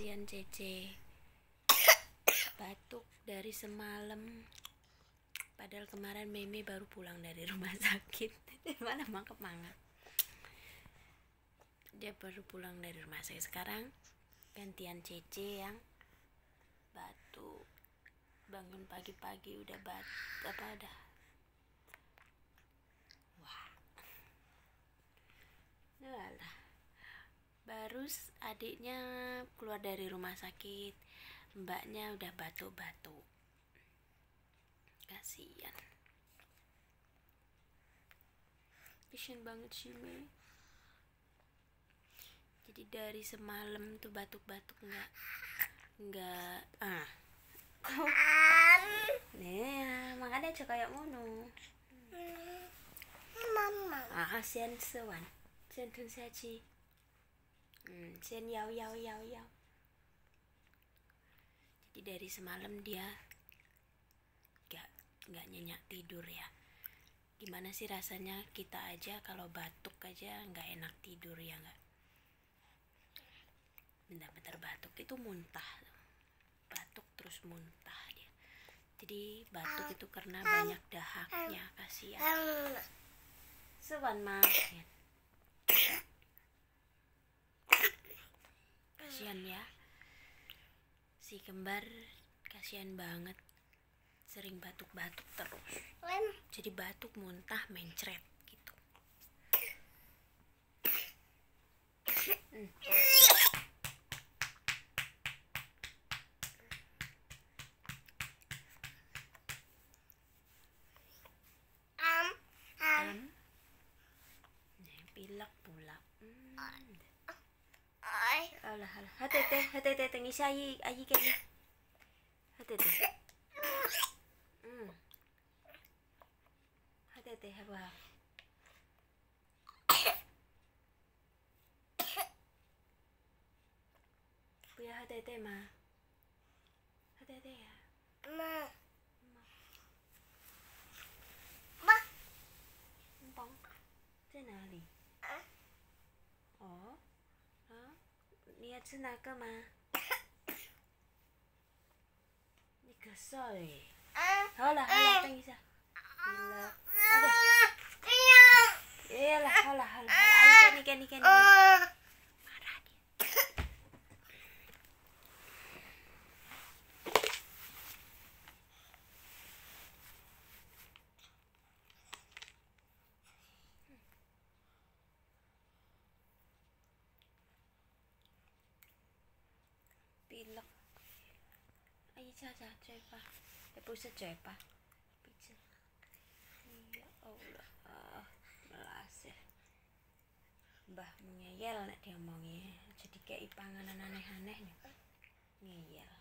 Kasihan Cece, batuk dari semalam. Padahal kemarin Meme baru pulang dari rumah sakit. Mana mangkep banget. Dia baru pulang dari rumah sakit. Sekarang gantian Cece yang batuk. Bangun pagi-pagi udah udah. Wah. Alah. Baru adiknya keluar dari rumah sakit, mbaknya udah batuk-batuk. Kasian banget sih Me. Jadi dari semalam tuh batuk-batuk nggak nih makanya aja kayak ngono. Mama sen sewan sen tun saji sen yau. Jadi dari semalam dia nggak nyenyak tidur ya. Gimana sih rasanya kita aja kalau batuk aja nggak enak tidur ya nggak? Bentar-bentar batuk itu muntah, batuk terus muntah dia. Jadi batuk itu karena banyak dahaknya, kasihan. Sewan mah, kasihan ya. Si kembar kasihan banget, sering batuk-batuk terus. Jadi batuk muntah mencret gitu. Pilek pula. Alah. Hati tengis ayi kan. Hati. Hati apa? Punya hati mah. Hati ya. Ma. Empong. 在哪里？哦，你要吃哪个吗？你咳嗽哎。好了，等一下。好了，阿姨给你。marah dia. Pilek. 阿姨擦擦嘴巴，也不是嘴巴，鼻子。Ya Allah, melas ya. Mbah ngeyel nek diomongi, jadi kayak panganan aneh-aneh nih. Ngeyel.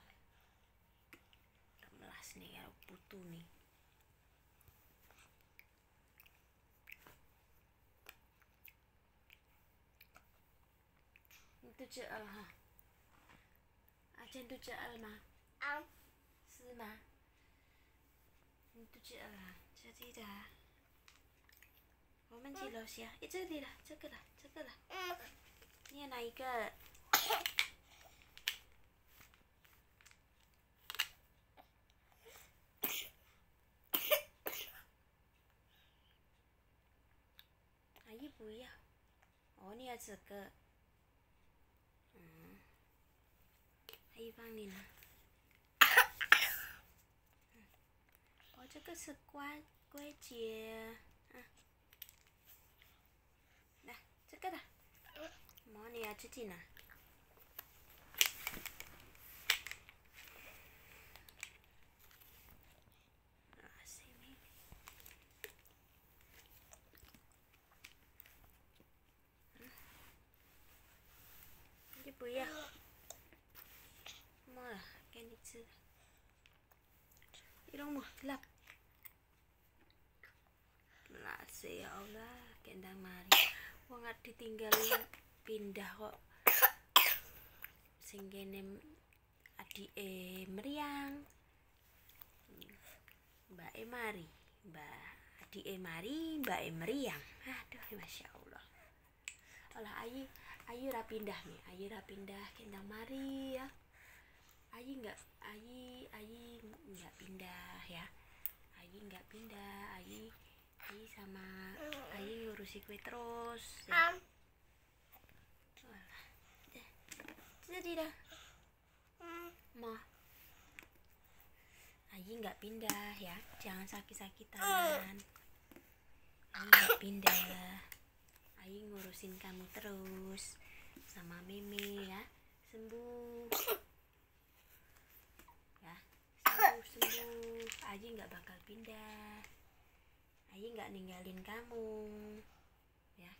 Melas nih ya, putu nih. Itu ceal ha. Ajen tu ceal ma. Si ma. Itu ceal ha. Jadi dah. 我们去楼下，这里了，这个了。你要哪一个？阿姨不要。哦，你要这个。阿姨帮你拿。哦，这个是关节。这个的，mau你要自己拿。sini. Ini不要，mau lah，给你吃。Irung mau gelap. Ya Allah, kendang mari. Wong ditinggal pindah kok. Sing kene adike meriang. Mbake mari, adike mari, mbake meriang. Aduh, Masya Allah. Alah Ayu ra pindah nih, Ayu ra pindah kendang mari ya. Ayu nggak pindah ya. Ayu nggak pindah, Ayu sama Ayu ngurusi kue terus ya. Jadi dah mah Ayu nggak pindah ya, jangan sakit-sakitan. Ayu nggak pindah, Ayu ngurusin kamu terus sama Mimi ya. Sembuh ya, sembuh. Ayu nggak bakal pindah, Ayu nggak ninggalin kamu ya.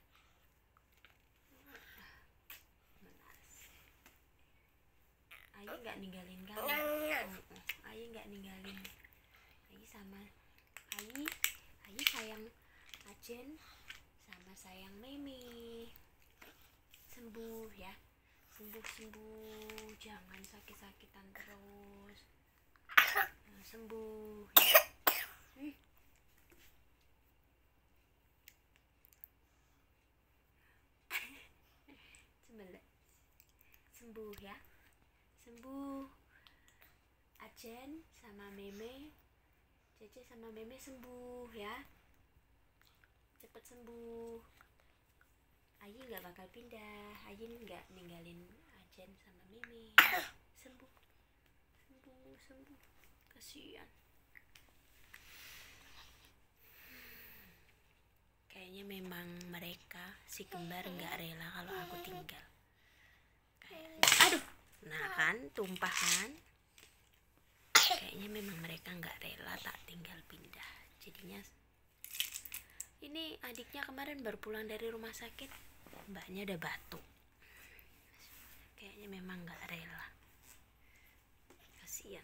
Ayu nggak ninggalin kamu. Ayu nggak ninggalin. Ayu sama Ayu sayang Ajen sama sayang Mimi. Sembuh ya, sembuh, jangan sakit-sakitan terus. Sembuh ya. Sembuh ya, sembuh. Ajen sama Meme, Cece sama Meme sembuh ya, cepet sembuh. Ayu nggak bakal pindah, Ayu nggak ninggalin Ajen sama Meme. Sembuh, kasihan. Kayaknya memang mereka si kembar nggak rela kalau aku tinggal. Kayaknya, aduh, nah kan tumpah kan. Kayaknya memang mereka nggak rela tak tinggal pindah. Jadinya ini adiknya kemarin baru pulang dari rumah sakit, mbaknya udah batuk. Kayaknya memang nggak rela, kasihan.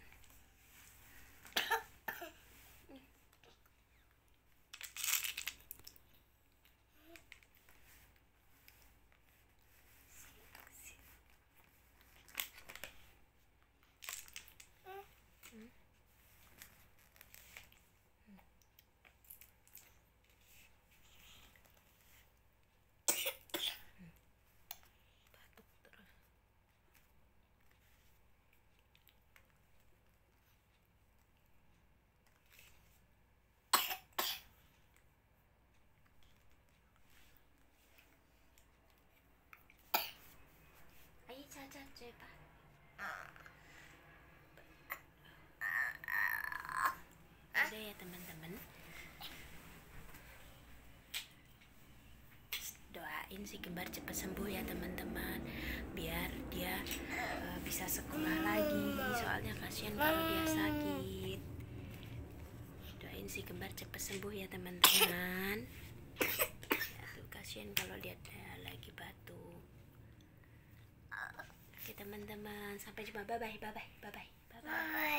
Cacat coba. Udah ya teman-teman, doain si kembar cepat sembuh ya teman-teman, biar dia bisa sekolah lagi. Soalnya kasihan kalau dia sakit. Doain si kembar cepat sembuh ya teman-teman. Ya tuh kasihan kalau dia lagi batuk. Oke teman-teman, sampai jumpa. Bye bye.